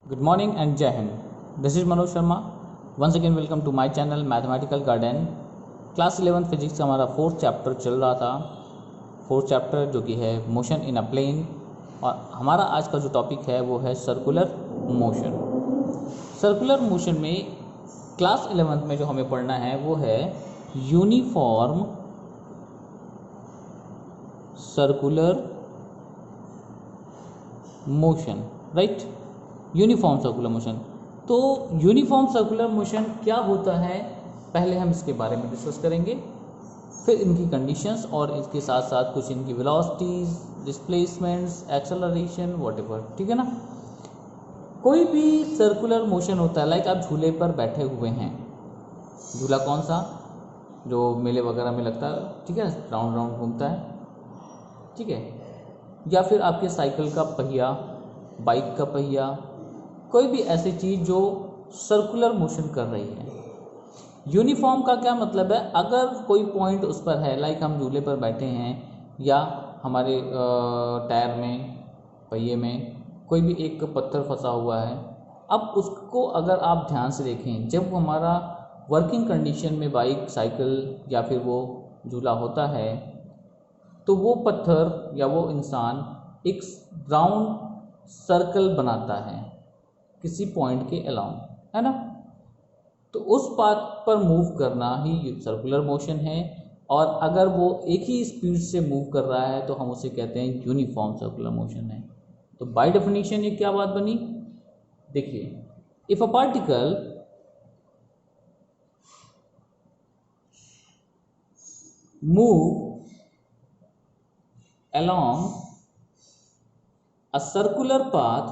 Good morning and Jai Hind. This is Manoj Sharma. Once again welcome to my channel Mathematical Garden. Class 11 physics का हमारा fourth chapter चल रहा था। Fourth chapter जो कि है मोशन इन अ प्लेन, और हमारा आज का जो टॉपिक है वो है सर्कुलर मोशन। सर्कुलर मोशन में क्लास 11 में जो हमें पढ़ना है वो है uniform circular motion, right. Uniform circular motion. तो यूनिफॉर्म सर्कुलर मोशन क्या होता है, पहले हम इसके बारे में डिस्कस करेंगे, फिर इनकी कंडीशंस और इसके साथ साथ कुछ इनकी वेलोसिटीज, डिस्प्लेसमेंट्स, एक्सेलरेशन, व्हाटएवर, ठीक है ना। कोई भी सर्कुलर मोशन होता है, लाइक आप झूले पर बैठे हुए हैं। झूला कौन सा, जो मेले वगैरह में लगता है, ठीक है, राउंड राउंड घूमता है, ठीक है। या फिर आपके साइकिल का पहिया, बाइक का पहिया, कोई भी ऐसी चीज़ जो सर्कुलर मोशन कर रही है। यूनिफॉर्म का क्या मतलब है, अगर कोई पॉइंट उस पर है, लाइक हम झूले पर बैठे हैं या हमारे टायर में, पहिए में कोई भी एक पत्थर फंसा हुआ है। अब उसको अगर आप ध्यान से देखें, जब हमारा वर्किंग कंडीशन में बाइक, साइकिल या फिर वो झूला होता है, तो वो पत्थर या वो इंसान एक राउंड सर्कल बनाता है किसी पॉइंट के अलाउंग, है ना। तो उस पाथ पर मूव करना ही सर्कुलर मोशन है, और अगर वो एक ही स्पीड से मूव कर रहा है तो हम उसे कहते हैं यूनिफॉर्म सर्कुलर मोशन है। तो बाय डेफिनेशन ये क्या बात बनी, देखिए, if a particle move along a circular path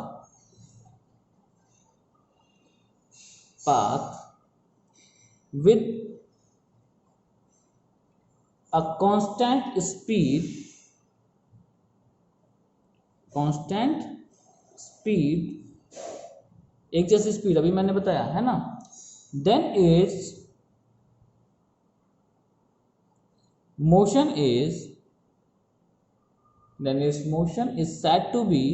with a constant speed, एक जैसी स्पीड अभी मैंने बताया है ना, then its motion is said to be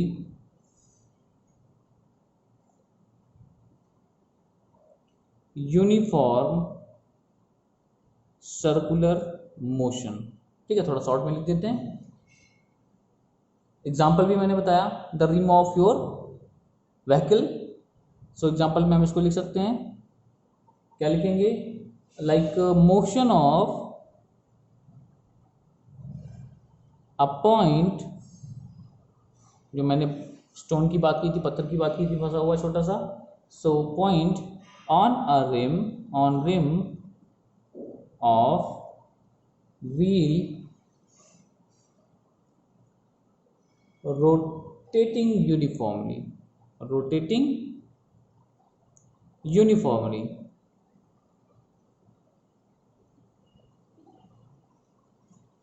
uniform circular motion. ठीक है, थोड़ा शॉर्ट में लिख देते हैं। एग्जाम्पल भी मैंने बताया, the rim of your vehicle. So example में हम इसको लिख सकते हैं, क्या लिखेंगे, like motion of a point, जो मैंने स्टोन की बात की थी, पत्थर की बात की थी, फंसा हुआ छोटा सा। So point on a rim of wheel rotating uniformly।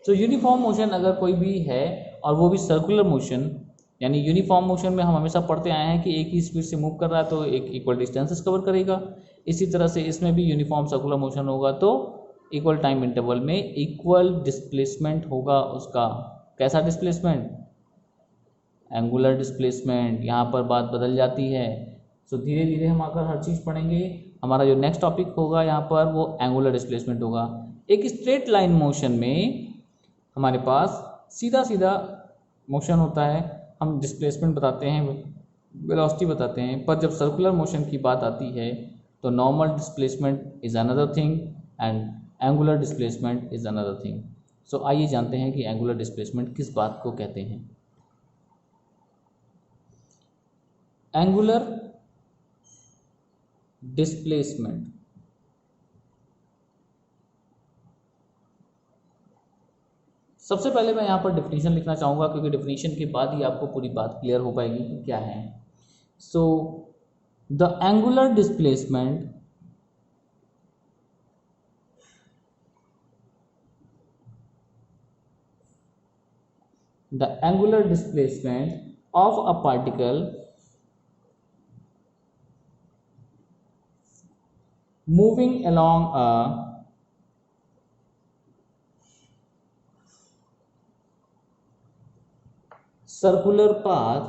तो यूनिफॉर्म मोशन अगर कोई भी है और वो भी सर्कुलर मोशन, यानी यूनिफॉर्म मोशन में हम हमेशा पढ़ते आए हैं कि एक ही स्पीड से मूव कर रहा है तो एक इक्वल डिस्टेंसेस कवर करेगा। इसी तरह से इसमें भी यूनिफॉर्म सर्कुलर मोशन होगा तो इक्वल टाइम इंटरवल में इक्वल डिस्प्लेसमेंट होगा उसका। कैसा डिस्प्लेसमेंट, एंगुलर डिस्प्लेसमेंट। यहाँ पर बात बदल जाती है। सो धीरे धीरे हम आकर हर चीज़ पढ़ेंगे। हमारा जो नेक्स्ट टॉपिक होगा यहाँ पर वो एंगुलर डिस्प्लेसमेंट होगा। एक स्ट्रेट लाइन मोशन में हमारे पास सीधा सीधा मोशन होता है, हम डिस्प्लेसमेंट बताते हैं, वेलोसिटी बताते हैं। पर जब सर्कुलर मोशन की बात आती है तो normal displacement is another thing and angular displacement is another thing. So आइए जानते हैं कि एंगुलर डिस्प्लेसमेंट किस बात को कहते हैं। एंगुलर डिस्प्लेसमेंट, सबसे पहले मैं यहाँ पर डिफिनीशन लिखना चाहूँगा, क्योंकि डिफिनीशन के बाद ही आपको पूरी बात क्लियर हो पाएगी कि क्या है। So the angular displacement of a particle moving along a circular path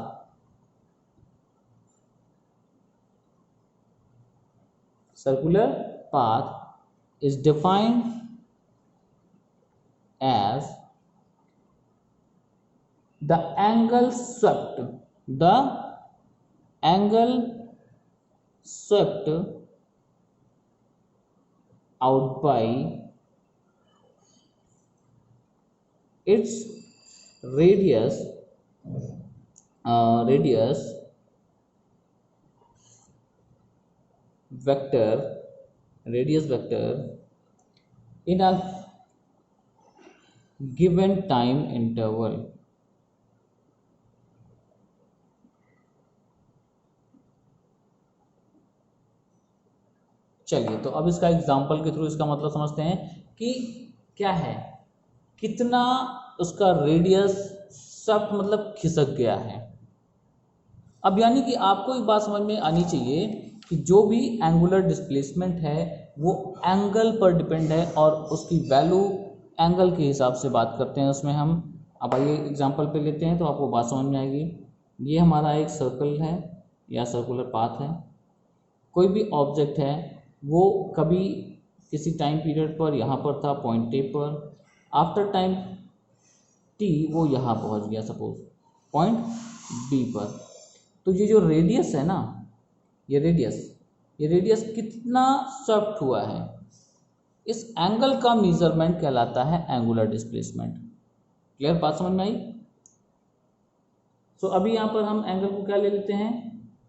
Circular path is defined as the angle swept out by its radius vector in a given time interval. चलिए, तो अब इसका example के through इसका मतलब समझते हैं कि क्या है, कितना उसका रेडियस सब मतलब खिसक गया है। अब यानी कि आपको एक बात समझ में आनी चाहिए कि जो भी एंगुलर डिस्प्लेसमेंट है वो एंगल पर डिपेंड है और उसकी वैल्यू एंगल के हिसाब से बात करते हैं उसमें हम। अब आइए एग्जांपल पे लेते हैं तो आपको बात समझ में आएगी। ये हमारा एक सर्कल है या सर्कुलर पाथ है। कोई भी ऑब्जेक्ट है वो कभी किसी टाइम पीरियड पर यहाँ पर था पॉइंट ए पर, आफ्टर टाइम टी वो यहाँ पहुँच गया सपोज पॉइंट बी पर। तो ये जो रेडियस है ना, ये रेडियस कितना स्वेप्ट हुआ है, इस एंगल का मेजरमेंट कहलाता है एंगुलर डिस्प्लेसमेंट। क्लियर, बात समझ में आई? सो अभी यहाँ पर हम एंगल को क्या ले लेते हैं,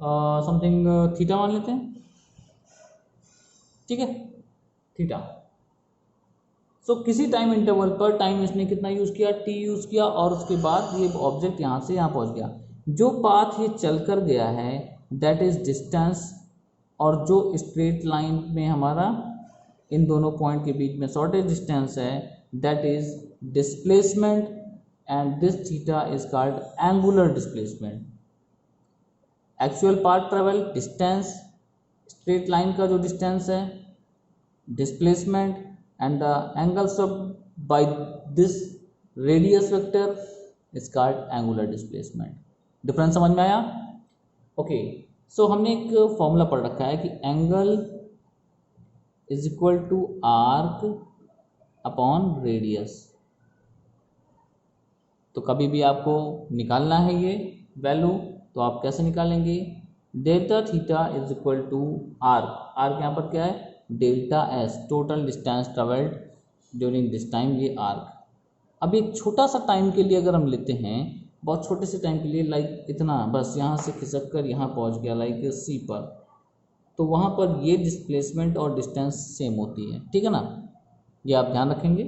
समथिंग थीटा मान लेते हैं, ठीक है, थीटा। सो किसी टाइम इंटरवल पर टाइम इसने कितना यूज़ किया, टी यूज़ किया, और उसके बाद ये ऑब्जेक्ट यहाँ से यहाँ पहुँच गया। जो पाथ ये चल कर गया है दैट इज डिस्टेंस, और जो स्ट्रेट लाइन में हमारा इन दोनों पॉइंट के बीच में शॉर्टेज डिस्टेंस है that is displacement, and this theta is called angular displacement. Actual path travel distance, straight line का जो डिस्टेंस है डिस्प्लेसमेंट, एंड द एंगल सब by this radius vector is called angular displacement. Difference समझ में आया? Okay, सो हमने एक formula पढ़ रखा है कि angle is equal to arc upon radius. तो कभी भी आपको निकालना है ये वैल्यू तो आप कैसे निकालेंगे, delta theta is equal to arc, arc यहाँ पर क्या है delta S, total distance travelled during this time, ये आर्क। अब एक छोटा सा टाइम के लिए अगर हम लेते हैं, बहुत छोटे से टाइम के लिए, लाइक इतना, बस यहाँ से खिसक कर यहाँ पहुँच गया लाइक सी पर, तो वहाँ पर ये डिस्प्लेसमेंट और डिस्टेंस सेम होती है, ठीक है ना, ये आप ध्यान रखेंगे।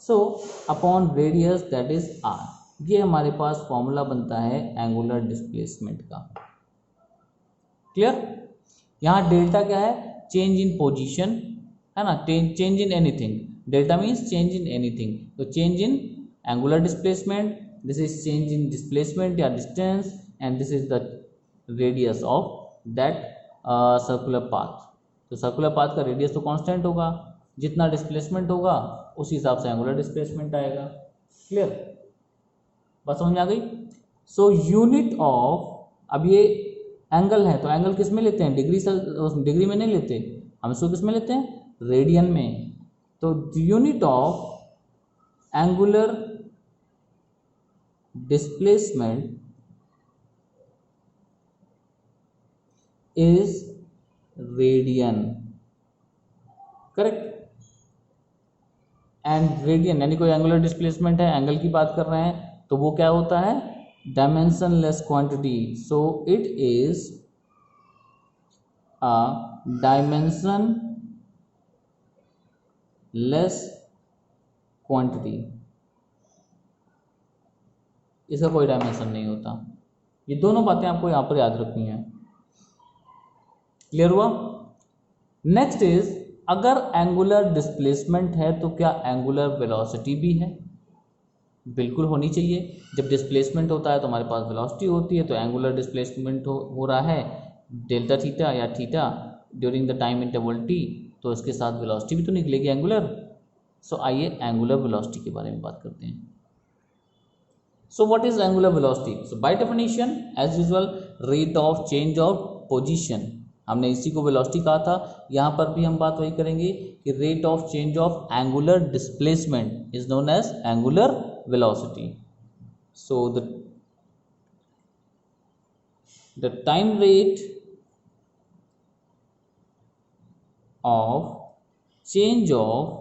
So upon radius that is R, ये हमारे पास फॉर्मूला बनता है एंगुलर डिस्प्लेसमेंट का। क्लियर? यहाँ डेल्टा क्या है, चेंज इन पोजीशन है ना, change in anything, delta means change in anything, तो change in angular displacement, this is change in displacement या distance, and this is the radius of that circular path। तो circular path का radius तो constant होगा, जितना displacement होगा उस हिसाब से एंगुलर डिस्प्लेसमेंट आएगा। क्लियर, बात समझ में आ गई? सो यूनिट ऑफ, अब ये एंगल है तो एंगल किस में लेते हैं, डिग्री में नहीं लेते हम, इसको किस में लेते हैं, रेडियन में। तो unit of angular displacement is radian, correct. And radian यानी कोई एंगुलर डिस्प्लेसमेंट है, एंगल की बात कर रहे हैं, तो वो क्या होता है, dimensionless quantity. So it is a dimension less quantity, इसका कोई डायमेंशन नहीं होता। ये दोनों बातें आपको यहाँ पर याद रखनी है। क्लियर हुआ? नेक्स्ट इज, अगर एंगुलर डिस्प्लेसमेंट है तो क्या एंगुलर वेलोसिटी भी है? बिल्कुल होनी चाहिए। जब डिस्प्लेसमेंट होता है तो हमारे पास वेलोसिटी होती है, तो एंगुलर डिस्प्लेसमेंट हो रहा है डेल्टा थीटा या theta during the time interval T, तो इसके साथ वेलोसिटी भी तो निकलेगी एंगुलर। सो आइए एंगुलर वेलोसिटी के बारे में बात करते हैं। So what is angular velocity? So by definition, as usual, rate of change of position हमने इसी को वेलोसिटी कहा था। यहाँ पर भी हम बात वही करेंगे कि rate of change of angular displacement is known as angular velocity. So the time rate of change of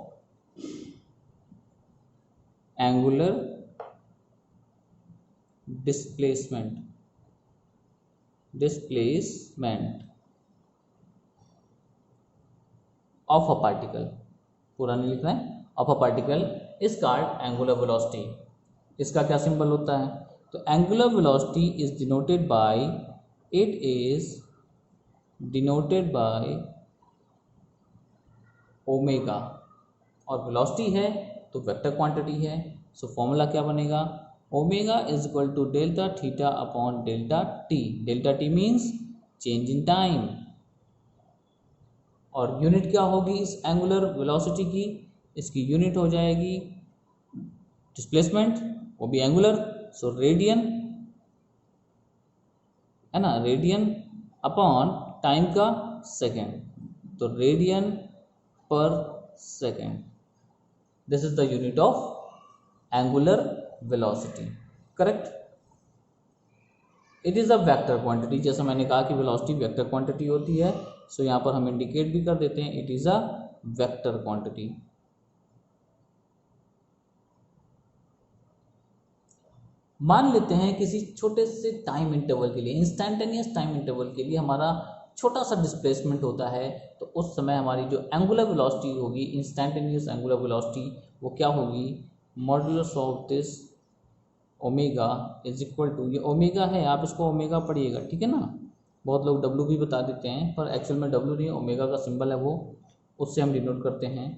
angular displacement of a particle, पूरा नहीं लिख रहे हैं, of a particle is called angular velocity। इसका क्या सिंबल होता है? तो angular velocity is denoted by omega, और वेलोसिटी है तो वेक्टर क्वांटिटी है। सो फॉर्मूला क्या बनेगा? Omega is equal to delta theta upon delta T. Delta T means change in time, और यूनिट क्या होगी इस एंगुलर वेलोसिटी की? इसकी यूनिट हो जाएगी डिस्प्लेसमेंट, वो भी एंगुलर, सो रेडियन है ना, रेडियन अपॉन टाइम का सेकेंड, तो रेडियन पर second, this is the unit of angular velocity, correct. It is a vector quantity, जैसा मैंने कहा कि वेलोसिटी वेक्टर क्वांटिटी होती है, सो यहाँ पर हम इंडिकेट भी कर देते हैं, it is a vector quantity. मान लेते हैं किसी छोटे से टाइम इंटरवल के लिए, इंस्टेंटेनियस टाइम इंटरवल के लिए हमारा छोटा सा डिस्प्लेसमेंट होता है, तो उस समय हमारी जो एंगुलर वेलोसिटी होगी, इंस्टेंटेनियस एंगुलर वेलोसिटी, वो क्या होगी? Modulus of this omega is equal to, ये ओमेगा है, आप इसको ओमेगा पढ़िएगा, ठीक है ना। बहुत लोग डब्लू भी बता देते हैं, पर एक्चुअल में डब्लू नहीं, ओमेगा का सिंबल है वो, उससे हम डिनोट करते हैं।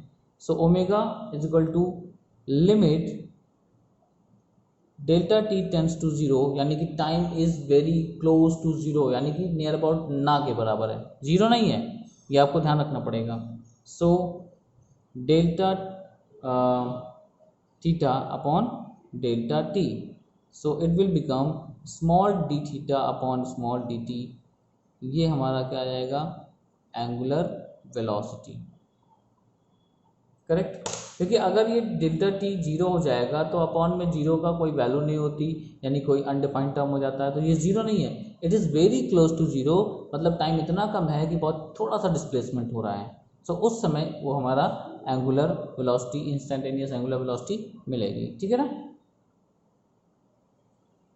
So omega is equal to limit delta T tends to zero, यानी कि time is very close to zero, यानी कि नियर अबाउट ना के बराबर है, जीरो नहीं है, ये आपको ध्यान रखना पड़ेगा। So delta theta upon delta T, so it will become small D theta upon small D T, ये हमारा क्या आ जाएगा? Angular velocity, correct. क्योंकि अगर ये डेल्टा टी जीरो हो जाएगा तो अपॉन में जीरो का कोई वैल्यू नहीं होती, यानी कोई अनडिफाइंड टर्म हो जाता है, तो ये जीरो नहीं है, it is very close to zero, मतलब टाइम इतना कम है कि बहुत थोड़ा सा डिस्प्लेसमेंट हो रहा है। सो उस समय वो हमारा angular velocity, instantaneous angular velocity मिलेगी, ठीक है ना।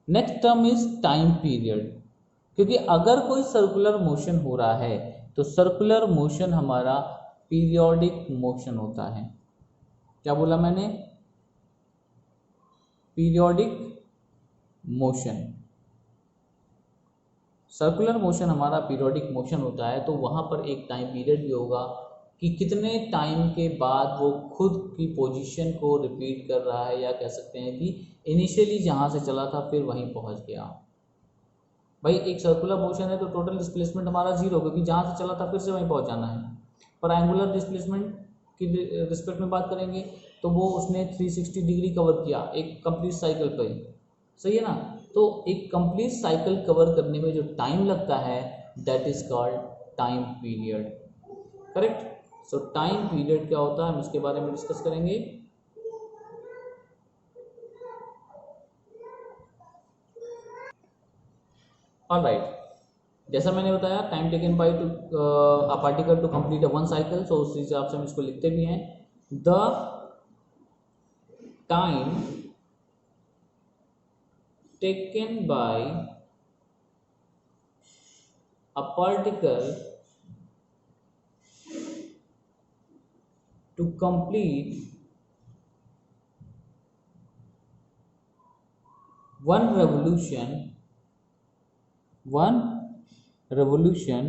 Next term is time period, क्योंकि अगर कोई सर्कुलर मोशन हो रहा है तो सर्कुलर मोशन हमारा पीरियोडिक मोशन होता है। क्या बोला मैंने? पीरियोडिक मोशन, सर्कुलर मोशन हमारा पीरियोडिक मोशन होता है, तो वहाँ पर एक टाइम पीरियड भी होगा कि कितने टाइम के बाद वो खुद की पोजीशन को रिपीट कर रहा है, या कह सकते हैं कि इनिशियली जहाँ से चला था फिर वहीं पहुँच गया। भाई एक सर्कुलर मोशन है तो टोटल डिस्प्लेसमेंट हमारा जीरो, क्योंकि जहाँ से चला था फिर से वहीं पहुँच जाना है। पर एंगुलर डिस्प्लेसमेंट की रिस्पेक्ट में बात करेंगे तो वो उसने 360 डिग्री कवर किया एक कंप्लीट साइकिल पे, सही है ना। तो एक कंप्लीट साइकिल कवर करने में जो टाइम लगता है that is called time period, correct. So time period क्या होता है हम इसके बारे में डिस्कस करेंगे। ऑलराइट, जैसा मैंने बताया time taken by to a particle to complete one cycle, so उस हिसाब से हम इसको लिखते भी हैं, the time taken by a particle to complete one revolution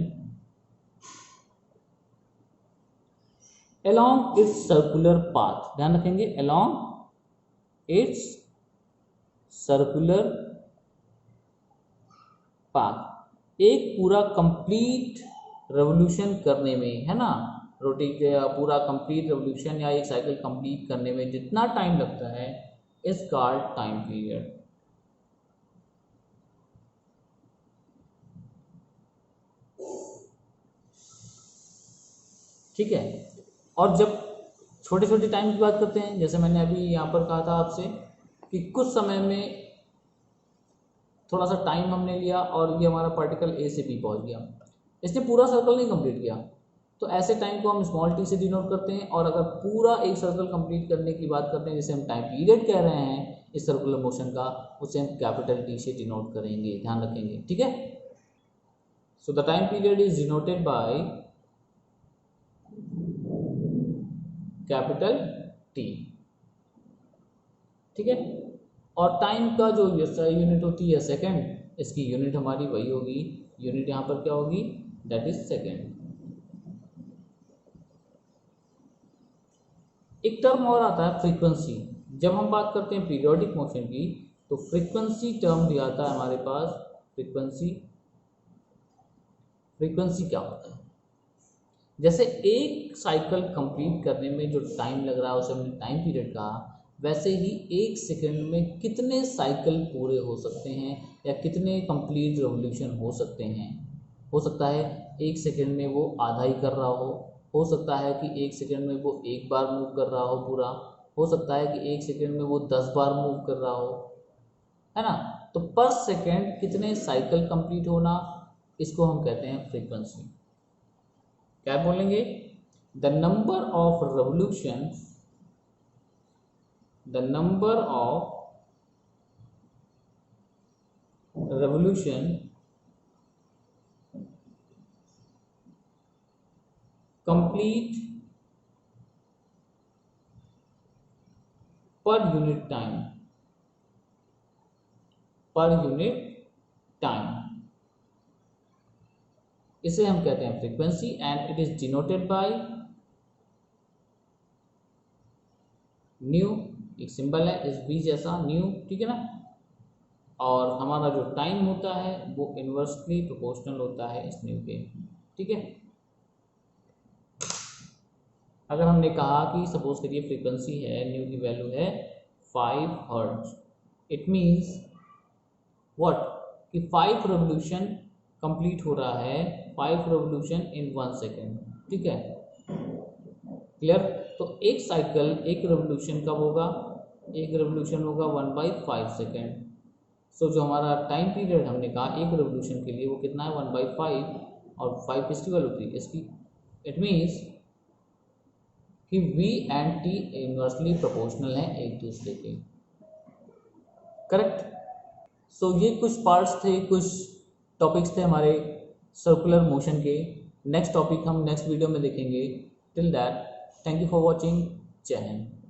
along its circular path, ध्यान रखेंगे along its circular path, एक पूरा कंप्लीट रेवोल्यूशन करने में, है ना, रोटेट पूरा कंप्लीट रेवोल्यूशन या एक साइकिल कंप्लीट करने में जितना टाइम लगता है इज कॉल्ड टाइम पीरियड। ठीक है। और जब छोटे छोटे टाइम की बात करते हैं, जैसे मैंने अभी यहाँ पर कहा था आपसे कि कुछ समय में थोड़ा सा टाइम हमने लिया और ये हमारा पार्टिकल ए से बी पहुँच गया, इसने पूरा सर्कल नहीं कंप्लीट किया, तो ऐसे टाइम को हम स्मॉल टी से डिनोट करते हैं। और अगर पूरा एक सर्कल कंप्लीट करने की बात करते हैं, जैसे हम टाइम पीरियड कह रहे हैं इस सर्कुलर मोशन का, उसे हम कैपिटल टी से डिनोट करेंगे, ध्यान रखेंगे, ठीक है। So the time period is denoted by capital T, ठीक है। और टाइम का जो यूनिट होती है सेकंड, इसकी यूनिट हमारी वही होगी, यूनिट यहाँ पर क्या होगी, दैट इज सेकंड। एक टर्म और आता है फ्रीक्वेंसी। जब हम बात करते हैं पीरियोडिक मोशन की, तो फ्रीक्वेंसी टर्म दिया आता है हमारे पास। फ्रीक्वेंसी, फ्रीक्वेंसी क्या होता है, जैसे एक साइकिल कंप्लीट करने में जो टाइम लग रहा है उसे हमने टाइम पीरियड कहा, वैसे ही एक सेकंड में कितने साइकिल पूरे हो सकते हैं या कितने कंप्लीट रेवोल्यूशन हो सकते हैं। हो सकता है एक सेकंड में वो आधा ही कर रहा हो सकता है कि एक सेकंड में वो एक बार मूव कर रहा हो पूरा, हो सकता है कि एक सेकंड में वो 10 बार मूव कर रहा हो, है ना। तो पर सेकंड कितने साइकिल कंप्लीट होना, इसको हम कहते हैं फ्रीक्वेंसी। क्या बोलेंगे, the number of revolution, the number of revolution complete per unit time, per unit time, इसे हम कहते हैं frequency. And it is denoted by new, एक सिंबल है इस बी जैसा न्यू, ठीक है ना। और हमारा जो टाइम होता है वो इन्वर्सली प्रोपोर्शनल होता है इस न्यू के, ठीक है। अगर हमने कहा कि सपोज करिए फ्रीक्वेंसी है, न्यू की वैल्यू है 5 हर्ट्ज, इट मीन्स व्हाट, कि 5 रेवोल्यूशन कंप्लीट हो रहा है, 5 रेवोल्यूशन इन 1 सेकेंड, ठीक है, क्लियर। तो एक साइकिल, एक रेवोल्यूशन कब होगा, एक रेवोल्यूशन होगा 1/5 सेकेंड। सो जो हमारा टाइम पीरियड हमने कहा एक रेवोल्यूशन के लिए वो कितना है 1/5, और 5 किसकी वैल्यू होती है इसकी, इट मीन्स कि v and t inversely proportional हैं एक दूसरे के, करेक्ट। सो ये कुछ पार्ट्स थे, कुछ टॉपिक्स थे हमारे सर्कुलर मोशन के। नेक्स्ट टॉपिक हम नेक्स्ट वीडियो में देखेंगे। Till that, thank you for watching. जय हिंद।